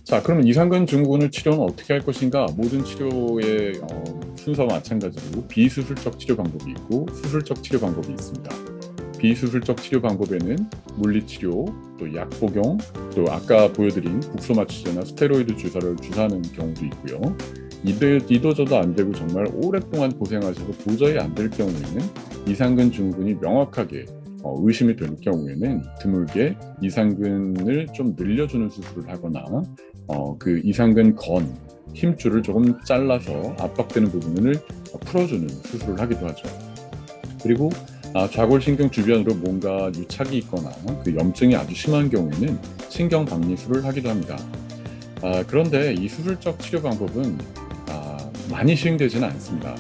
자, 그러면 이상근 증후군을 치료는 어떻게 할 것인가? 모든 치료의 순서와 마찬가지로 비수술적 치료 방법이 있고 수술적 치료 방법이 있습니다. 비수술적 치료 방법에는 물리치료, 또 약 복용, 또 아까 보여드린 국소마취제나 스테로이드 주사를 주사하는 경우도 있고요. 이도저도 안 되고 정말 오랫동안 고생하셔서 도저히 안 될 경우에는 이상근 증후군이 명확하게 의심이 될 경우에는 드물게 이상근을 좀 늘려주는 수술을 하거나 그 이상근 건, 힘줄을 조금 잘라서 압박되는 부분을 풀어주는 수술을 하기도 하죠. 그리고 좌골신경 주변으로 뭔가 유착이 있거나 그 염증이 아주 심한 경우에는 신경 박리술을 하기도 합니다. 그런데 이 수술적 치료 방법은 많이 시행되지는 않습니다.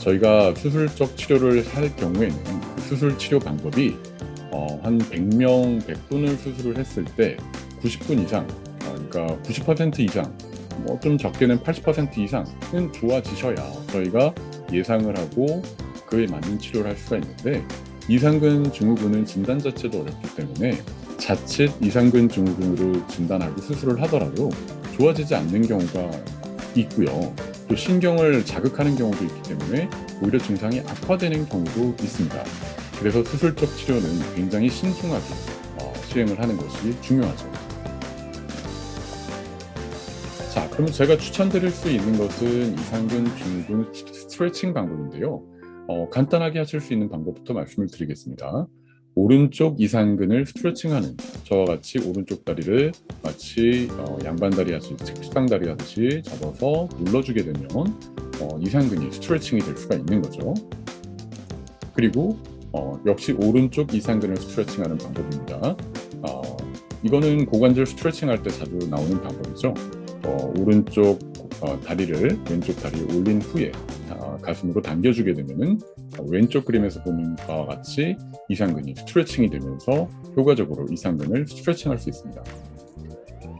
저희가 수술적 치료를 할 경우에는 그 수술 치료 방법이 한 100명 100분을 수술을 했을 때 90분 이상, 그러니까 90% 이상, 뭐 좀 적게는 80% 이상은 좋아지셔야 저희가 예상을 하고 그에 맞는 치료를 할 수가 있는데, 이상근 증후군은 진단 자체도 어렵기 때문에 자칫 이상근 증후군으로 진단하고 수술을 하더라도 좋아지지 않는 경우가 있고요. 또 신경을 자극하는 경우도 있기 때문에 오히려 증상이 악화되는 경우도 있습니다. 그래서 수술적 치료는 굉장히 신중하게 시행을 하는 것이 중요하죠. 자, 그럼 제가 추천드릴 수 있는 것은 이상근 증후군 스트레칭 방법인데요. 간단하게 하실 수 있는 방법부터 말씀을 드리겠습니다. 오른쪽 이상근을 스트레칭하는, 저와 같이 오른쪽 다리를 마치 양반다리 하듯이, 책상다리 하듯이 잡아서 눌러주게 되면 이상근이 스트레칭이 될 수가 있는 거죠. 그리고 역시 오른쪽 이상근을 스트레칭하는 방법입니다. 이거는 고관절 스트레칭할 때 자주 나오는 방법이죠. 오른쪽 다리를 왼쪽 다리에 올린 후에 가슴으로 당겨주게 되면은 왼쪽 그림에서 보는 바와 같이 이상근이 스트레칭이 되면서 효과적으로 이상근을 스트레칭할 수 있습니다.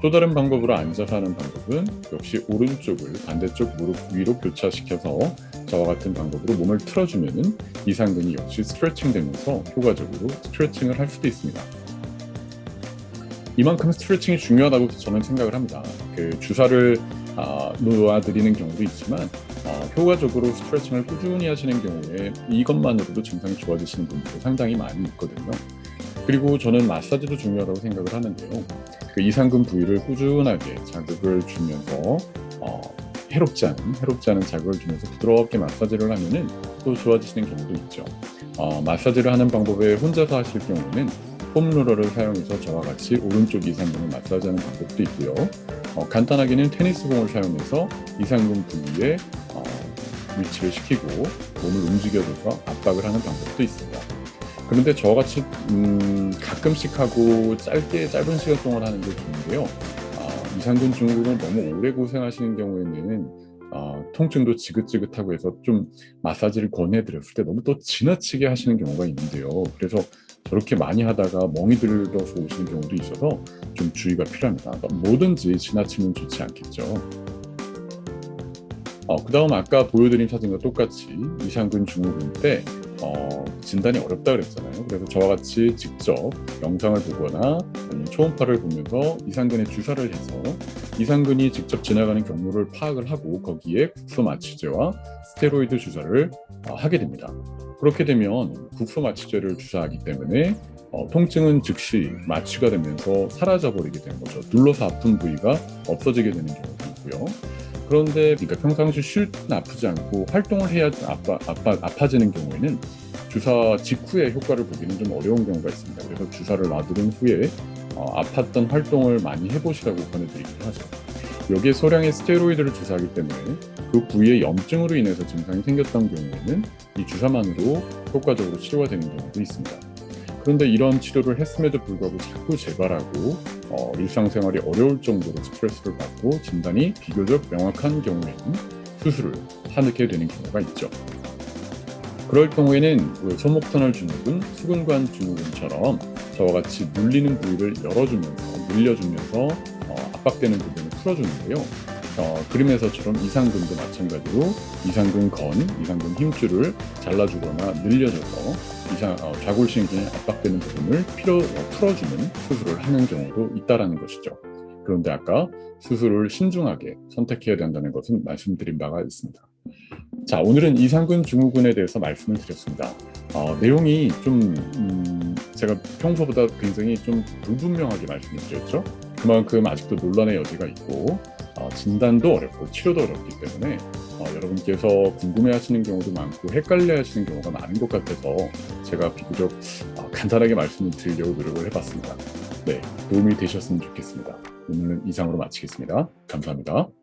또 다른 방법으로 앉아서 하는 방법은 역시 오른쪽을 반대쪽 무릎 위로 교차시켜서 저와 같은 방법으로 몸을 틀어주면은 이상근이 역시 스트레칭 되면서 효과적으로 스트레칭을 할 수도 있습니다. 이만큼 스트레칭이 중요하다고 저는 생각을 합니다. 그 주사를 놓아드리는 경우도 있지만 효과적으로 스트레칭을 꾸준히 하시는 경우에 이것만으로도 증상이 좋아지시는 분들이 상당히 많이 있거든요. 그리고 저는 마사지도 중요하다고 생각을 하는데요. 그 이상근 부위를 꾸준하게 자극을 주면서 해롭지 않은 자극을 주면서 부드럽게 마사지를 하면은 또 좋아지시는 경우도 있죠. 마사지를 하는 방법에 혼자서 하실 경우는 폼롤러를 사용해서 저와 같이 오른쪽 이상근을 마사지하는 방법도 있고요. 간단하게는 테니스공을 사용해서 이상근 부위에 위치를 시키고 몸을 움직여줘서 압박을 하는 방법도 있습니다. 그런데 저같이 가끔씩 하고 짧은 시간 동안 하는 게 좋은데요. 이상근 증후군을 너무 오래 고생하시는 경우에는 통증도 지긋지긋하고 해서 좀 마사지를 권해드렸을 때 너무 또 지나치게 하시는 경우가 있는데요. 그래서 저렇게 많이 하다가 멍이 들어서 오시는 경우도 있어서 좀 주의가 필요합니다. 뭐든지 지나치면 좋지 않겠죠. 그 다음 아까 보여드린 사진과 똑같이 이상근 증후군 때 진단이 어렵다 그랬잖아요. 그래서 저와 같이 직접 영상을 보거나 아니면 초음파를 보면서 이상근에 주사를 해서 이상근이 직접 지나가는 경로를 파악을 하고 거기에 국소마취제와 스테로이드 주사를 하게 됩니다. 그렇게 되면 국소마취제를 주사하기 때문에 통증은 즉시 마취가 되면서 사라져버리게 되는 거죠. 눌러서 아픈 부위가 없어지게 되는 경우도 있고요. 그런데 그러니까 평상시 쉴 때는 아프지 않고 활동을 해야 아파지는 경우에는 주사 직후에 효과를 보기는 좀 어려운 경우가 있습니다. 그래서 주사를 놔두른 후에 아팠던 활동을 많이 해보시라고 권해드리기도 하죠. 여기에 소량의 스테로이드를 주사하기 때문에 그 부위에 염증으로 인해서 증상이 생겼던 경우에는 이 주사만으로 효과적으로 치료가 되는 경우도 있습니다. 그런데 이런 치료를 했음에도 불구하고 자꾸 재발하고 일상생활이 어려울 정도로 스트레스를 받고 진단이 비교적 명확한 경우에는 수술을 하게 되는 경우가 있죠. 그럴 경우에는 소목터널 증후군, 수근관 증후군처럼 저와 같이 눌리는 부위를 열어주면서 늘려주면서 압박되는 부분을 풀어주는데요. 그림에서처럼 이상근도 마찬가지로 이상근 건, 이상근 힘줄을 잘라주거나 늘려줘서 좌골신경에 압박되는 부분을 풀어주는 수술을 하는 경우도 있다라는 것이죠. 그런데 아까 수술을 신중하게 선택해야 된다는 것은 말씀드린 바가 있습니다. 자, 오늘은 이상근 증후군에 대해서 말씀을 드렸습니다. 내용이 좀 제가 평소보다 굉장히 좀 불분명하게 말씀을 드렸죠. 그만큼 아직도 논란의 여지가 있고 진단도 어렵고 치료도 어렵기 때문에 여러분께서 궁금해하시는 경우도 많고 헷갈려하시는 경우가 많은 것 같아서 제가 비교적 간단하게 말씀을 드리려고 노력을 해봤습니다. 네, 도움이 되셨으면 좋겠습니다. 오늘은 이상으로 마치겠습니다. 감사합니다.